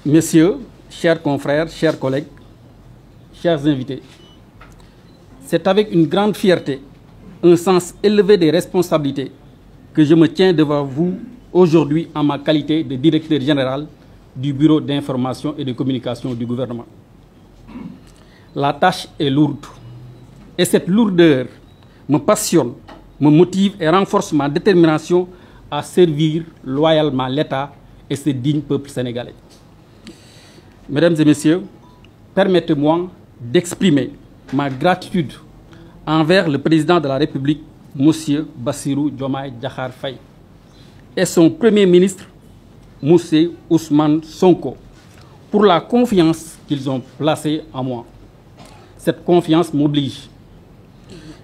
Messieurs, chers confrères, chers collègues, chers invités, c'est avec une grande fierté, un sens élevé des responsabilités que je me tiens devant vous aujourd'hui en ma qualité de directeur général du Bureau d'information et de communication du gouvernement. La tâche est lourde et cette lourdeur me passionne, me motive et renforce ma détermination à servir loyalement l'État et ce digne peuple sénégalais. Mesdames et messieurs, permettez-moi d'exprimer ma gratitude envers le président de la République, M. Bassirou Diomaye Diakhar Faye, et son Premier ministre, M. Ousmane Sonko, pour la confiance qu'ils ont placée en moi. Cette confiance m'oblige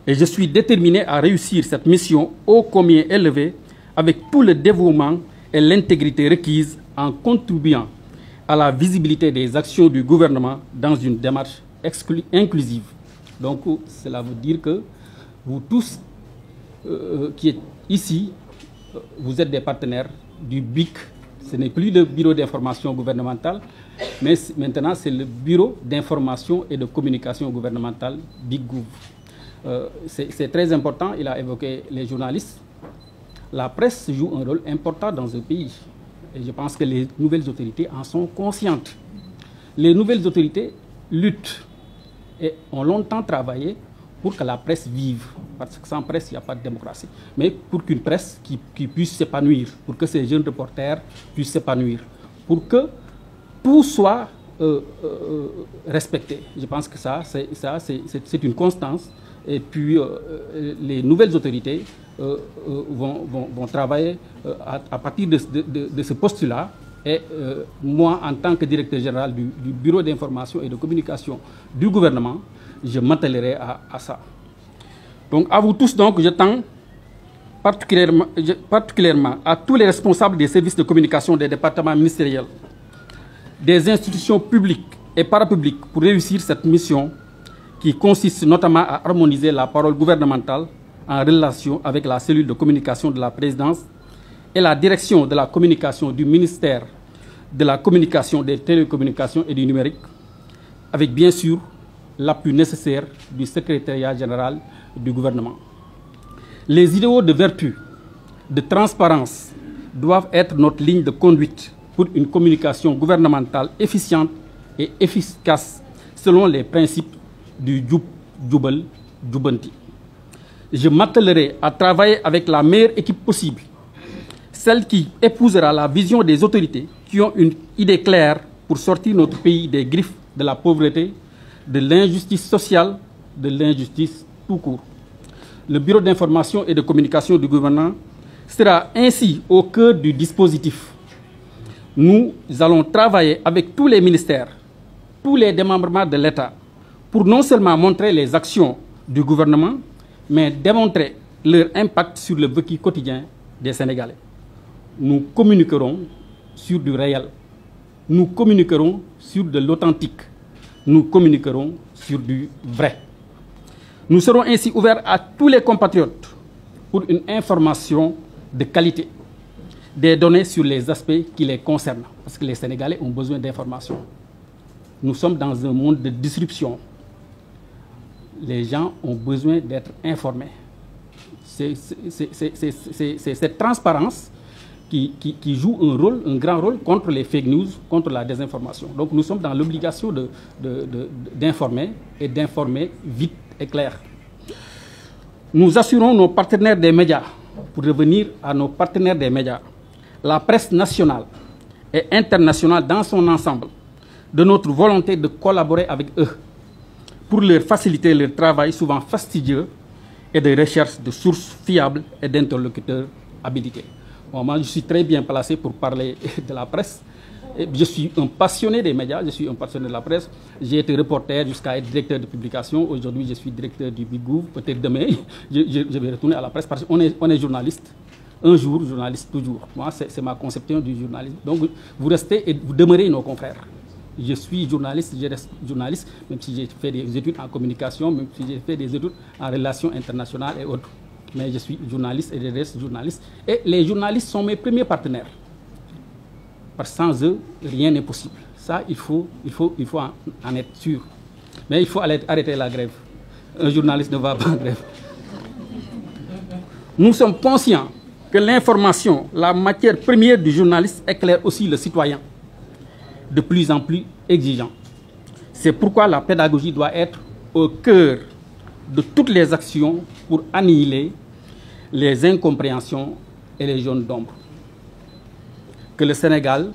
et je suis déterminé à réussir cette mission ô combien élevée avec tout le dévouement et l'intégrité requises en contribuant à la visibilité des actions du gouvernement dans une démarche inclusive. Donc, cela veut dire que vous tous qui êtes ici, vous êtes des partenaires du BIC. Ce n'est plus le bureau d'information gouvernementale, mais maintenant c'est le bureau d'information et de communication gouvernementale BIC-Gouv. C'est très important, il a évoqué les journalistes. La presse joue un rôle important dans un pays. Et je pense que les nouvelles autorités en sont conscientes. Les nouvelles autorités luttent et ont longtemps travaillé pour que la presse vive. Parce que sans presse, il n'y a pas de démocratie. Mais pour qu'une presse qui puisse s'épanouir, pour que ces jeunes reporters puissent s'épanouir, pour que tout soit respecté. Je pense que c'est une constance. Et puis, les nouvelles autorités vont travailler à partir de ce postulat. Et moi, en tant que directeur général du Bureau d'information et de communication du gouvernement, je m'attellerai à ça. Donc, à vous tous, donc, je tends particulièrement à tous les responsables des services de communication des départements ministériels, des institutions publiques et parapubliques pour réussir cette mission qui consiste notamment à harmoniser la parole gouvernementale en relation avec la cellule de communication de la présidence et la direction de la communication du ministère de la communication, des télécommunications et du numérique, avec bien sûr l'appui nécessaire du secrétariat général du gouvernement. Les idéaux de vertu, de transparence doivent être notre ligne de conduite pour une communication gouvernementale efficiente et efficace selon les principes du Djoub, Djoubal, Djoubanti. Je m'attellerai à travailler avec la meilleure équipe possible, celle qui épousera la vision des autorités qui ont une idée claire pour sortir notre pays des griffes de la pauvreté, de l'injustice sociale, de l'injustice tout court. Le Bureau d'information et de communication du gouvernement sera ainsi au cœur du dispositif. Nous allons travailler avec tous les ministères, tous les démembrements de l'État, pour non seulement montrer les actions du gouvernement, mais démontrer leur impact sur le vécu quotidien des Sénégalais. Nous communiquerons sur du réel, nous communiquerons sur de l'authentique, nous communiquerons sur du vrai. Nous serons ainsi ouverts à tous les compatriotes pour une information de qualité, des données sur les aspects qui les concernent, parce que les Sénégalais ont besoin d'informations. Nous sommes dans un monde de disruption. Les gens ont besoin d'être informés. C'est cette transparence qui joue un grand rôle contre les fake news, contre la désinformation. Donc nous sommes dans l'obligation d'informer et d'informer vite et clair. Nous assurons nos partenaires des médias, pour revenir à nos partenaires des médias, la presse nationale et internationale dans son ensemble, de notre volonté de collaborer avec eux pour leur faciliter leur travail souvent fastidieux et de recherche de sources fiables et d'interlocuteurs habilités. Bon, moi, je suis très bien placé pour parler de la presse. Je suis un passionné des médias, je suis un passionné de la presse. J'ai été reporter jusqu'à être directeur de publication. Aujourd'hui, je suis directeur du BIC-Gouv. Peut-être demain, je vais retourner à la presse parce qu'on est journaliste. Un jour, journaliste toujours. Moi, c'est ma conception du journalisme. Donc, vous restez et vous demeurez nos confrères. Je suis journaliste, je reste journaliste, même si j'ai fait des études en communication, même si j'ai fait des études en relations internationales et autres. Mais je suis journaliste et je reste journaliste. Et les journalistes sont mes premiers partenaires. Parce que sans eux, rien n'est possible. Ça, il faut en être sûr. Mais il faut arrêter la grève. Un journaliste ne va pas en grève. Nous sommes conscients que l'information, la matière première du journaliste, éclaire aussi le citoyen, de plus en plus exigeant. C'est pourquoi la pédagogie doit être au cœur de toutes les actions pour annihiler les incompréhensions et les zones d'ombre. Que le Sénégal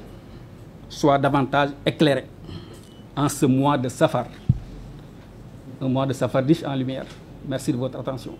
soit davantage éclairé en ce mois de Safar, un mois de Safar riche en lumière. Merci de votre attention.